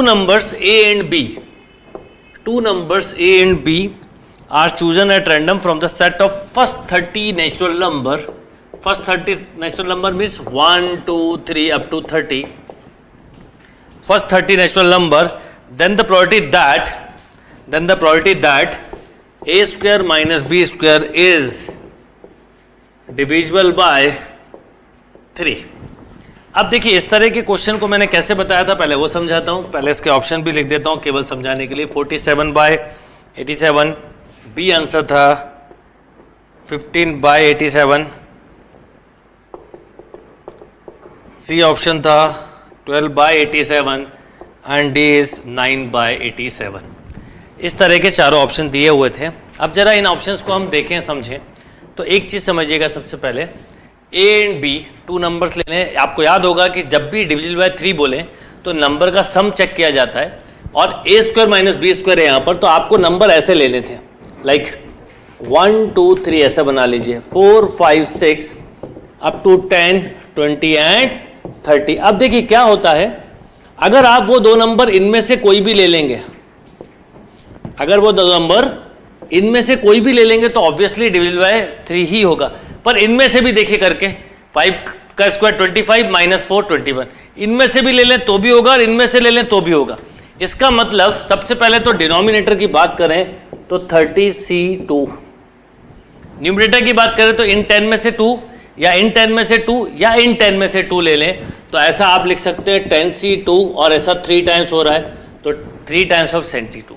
two numbers A and B. Two numbers A and B are chosen at random from the set of first 30 natural number. First 30 natural number means 1, 2, 3 up to 30. First 30 natural number. Then the probability that A square minus B square is divisible by 3. अब देखिए इस तरह के question को मैंने कैसे बताया था, पहले वो समझाता हूं, पहले इसके ऑप्शन भी लिख देता हूं केवल समझाने के लिए. 47/87, बी आंसर था 15/87, सी ऑप्शन था 12/87 एंड डी इज 9/87. इस तरह के चारों ऑप्शन दिए हुए थे. अब जरा इन ऑप्शंस को हम देखें समझें तो एक चीज समझिएगा. सबसे पहले A and B two numbers ले लें. आपको याद होगा कि जब भी डिविजिबल बाय 3 बोले तो नंबर का सम चेक किया जाता है और ए स्क्वायर माइनस बी स्क्वायर है यहाँ पर, तो आपको नंबर ऐसे लेने थे लाइक 1, 2, 3 ऐसा बना लीजिए, 4, 5, 6 अप टू 10, 20 एंड 30. अब देखिए क्या होता है, अगर आप वो दो नंबर इनमें से कोई भी ले लेंगे, अगर वो दो नंबर इनमें से कोई भी ले लेंगे तो ऑब्वियसली डिविजिबल बाय 3 ही होगा. पर इनमें से भी देखिए करके 5 का स्क्वायर 25 माइनस 4 21, इनमें से भी ले लें तो भी होगा और इनमें से ले लें तो भी होगा. इसका मतलब सबसे पहले तो डिनोमिनेटर की बात करें तो 30C2, न्यूमरेटर की बात करें तो इन 10 में से 2 या इन 10 में से 2 या इन 10 में से 2 ले लें. तो ऐसा आप लिख सकते हैं 10C2 और ऐसा 3 टाइम्स हो रहा है तो 3 टाइम्स ऑफ 72.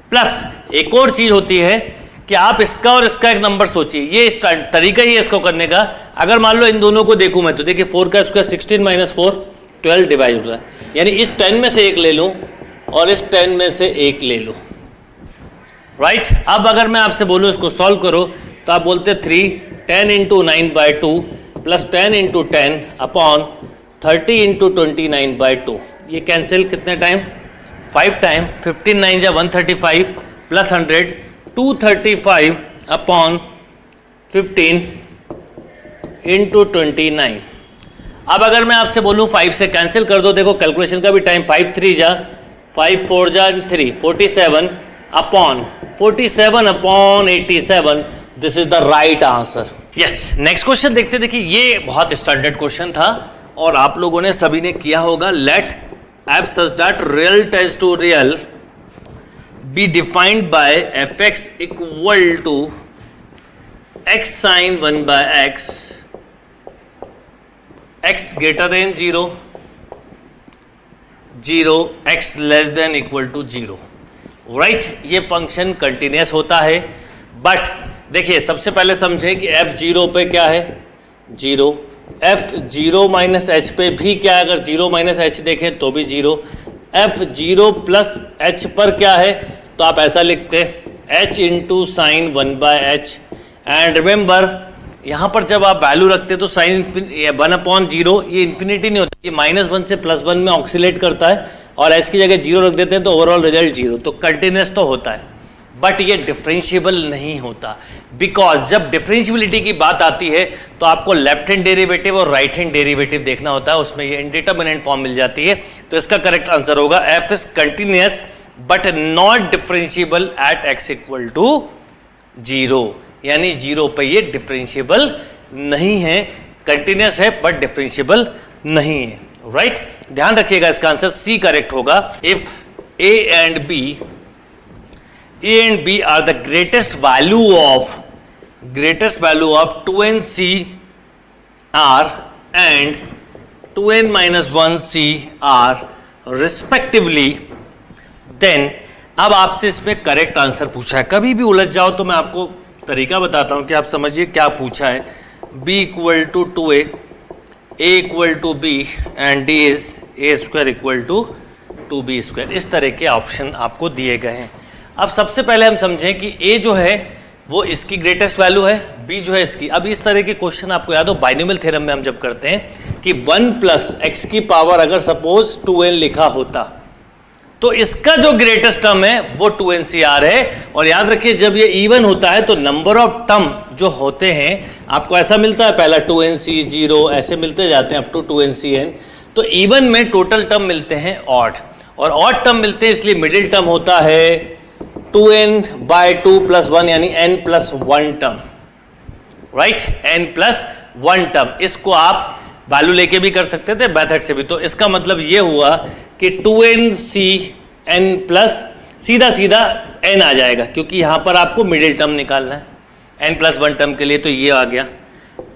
प्लस एक और चीज होती है कि आप इसका और इसका एक नंबर सोचिए, ये तरीका ही है इसको करने का. अगर मान लो इन दोनों को देखूं मैं तो देखिए 4 का स्क्वायर 16 माइनस 4 12 डिवाइड हो रहा है, यानी इस 10 में से एक ले लूं और इस 10 में से एक ले लूं. राइट. अब अगर मैं आपसे बोलूं इसको सॉल्व करो तो आप बोलते 3 10 into 9/2 plus 10 into 10 upon 30 into 29/2. ये कैंसिल कितने टाइम, 5 टाइम. 15 9 जा 135 प्लस 100 235 अपॉन 15 इंटू 29. अब अगर मैं आपसे बोलूं 5 से कैंसिल कर दो, देखो कैलकुलेशन का भी टाइम, 5 3 जा 5 4 जा 3 47 upon 87/87. This is the right answer. Yes. Next question देखते. देखिए ये बहुत स्टैंडर्ड क्वेश्चन था और आप लोगों ने सभी ने किया होगा. Let f such that real tends to real be defined by fx equal to x sin 1 by x, x greater than 0, 0 x less than equal to 0. Right. ये फंक्शन कंटिन्यूस होता है. बट देखिए सबसे पहले समझें कि f 0 पे क्या है, 0. f 0 माइनस एच पे भी क्या है, अगर 0 माइनस एच देखें तो भी 0. f 0 प्लस h पर क्या है, तो आप ऐसा लिखते हैं h into sine 1 by H. And remember यहाँ पर जब आप वैल्यू रखते हैं तो साइन 1/0 ये इन्फिनिटी नहीं होता, ये -1 से +1 में ऑक्सीलेट करता है और h की जगह 0 रख देते हैं तो ओवरऑल रिजल्ट 0. तो कंटिन्यूस तो होता है बट ये डिफरेंशिएबल नहीं होता. बिकॉज जब डिफरेंशियबिलिटी की बात आती है तो आपको लेफ्ट हैंड डेरिवेटिव और राइट हैंड डेरिवेटिव देखना होता है, उसमें ये इंडिटरमिनेंट फॉर्म मिल जाती है. तो इसका करेक्ट आंसर होगा f is continuous but not differentiable at x equal to 0, यानी 0 पे ये डिफरेंशिएबल नहीं है. कंटिन्यूस है बट डिफरेंशिएबल नहीं है. राइट. ध्यान रखिएगा इसका आंसर सी करेक्ट होगा. If a and b are the greatest value of 2nc r and 2n minus 1c r respectively, then अब आपसे इसमें करेक्ट आंसर पूछा है. कभी भी उलझ जाओ तो मैं आपको तरीका बताता हूं कि आप समझिए क्या पूछा है. b equal to 2a, a equal to b and d is a square equal to 2b square. इस तरह के ऑप्शन आपको दिए गए हैं. अब सबसे पहले हम समझें कि a जो है वो इसकी ग्रेटेस्ट वैल्यू है, b जो है इसकी. अब इस तरह के क्वेश्चन आपको याद हो बाइनोमियल थ्योरम में हम जब करते हैं कि 1 प्लस x की पावर अगर सपोज 2n लिखा होता तो इसका जो ग्रेटेस्ट टर्म है वो 2ncr है. और याद रखिए जब ये इवन होता है तो नंबर ऑफ टर्म जो होते हैं आपको ऐसा मिलता है, पहला 2nc 0 ऐसे मिलते जाते हैं अप टू 2ncn. तो इवन में टोटल टर्म मिलते हैं ऑड. और ऑड टर्म मिलते हैं, इसलिए मिडिल टर्म होता है 2n/2 + 1 यानी n+1 term, right, n+1 term. इसको आप वैल्यू लेके भी कर सकते थे, मेथड से भी। तो इसका मतलब ये हुआ कि 2n प्लस सीधा सीधा n आ जाएगा, क्योंकि यहां पर आपको मिडिल टर्म निकालना है n+1 टर्म के लिए, तो ये आ गया।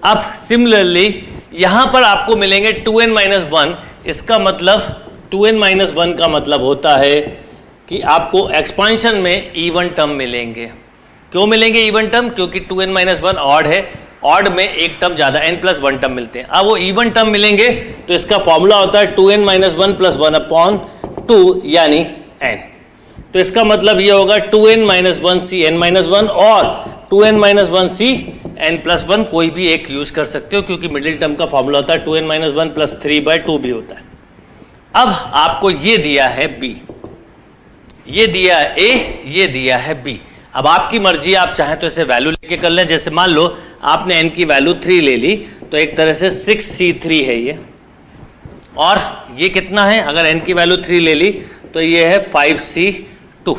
अब सिमिलरली यहां पर आपको मिलेंगे 2n-1। इसका मतलब 2n-1 का मतलब होता है कि आपको एक्सपांशन में इवन टर्म मिलेंगे। क्यों मिलेंगे इवन टर्म? क्योंकि 2n-1 ऑड है, ऑड में एक टर्म ज्यादा n+1 टर्म मिलते हैं। अब वो इवन टर्म मिलेंगे तो इसका फॉर्मूला होता है 2n-1 + 1/2 यानी n। तो इसका मतलब ये होगा 2n-1 n-1 और 2n-1 n+1, कोई भी एक यूज कर सकते हो, क्योंकि मिडिल टर्म का फॉर्मूला होता है 2n-1 + 3/2 भी होता है। अब आपको ये दिया है b, ये दिया है a, ये दिया है b। अब आपकी मर्जी, आप चाहें तो इसे वैल्यू लेके कर लें। जैसे मान लो आपने n की वैल्यू 3 ले ली, तो एक तरह से 6c3 है ये, और ये कितना है? अगर n की वैल्यू 3 ले ली तो ये है 5c2।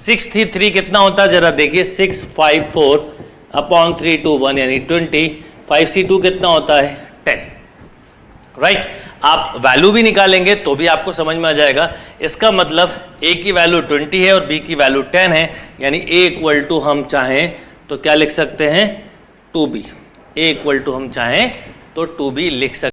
6c3 कितना होता है जरा देखिए, 654/321 यानी 20। 5c2 कितना होता है? 10, राइट। आप वैल्यू भी निकालेंगे तो भी आपको समझ में आ जाएगा। इसका मतलब a की वैल्यू 20 है और b की वैल्यू 10 है, यानी a = हम चाहें तो क्या लिख सकते हैं? 2b। a = हम चाहें तो 2b लिख सकते हैं।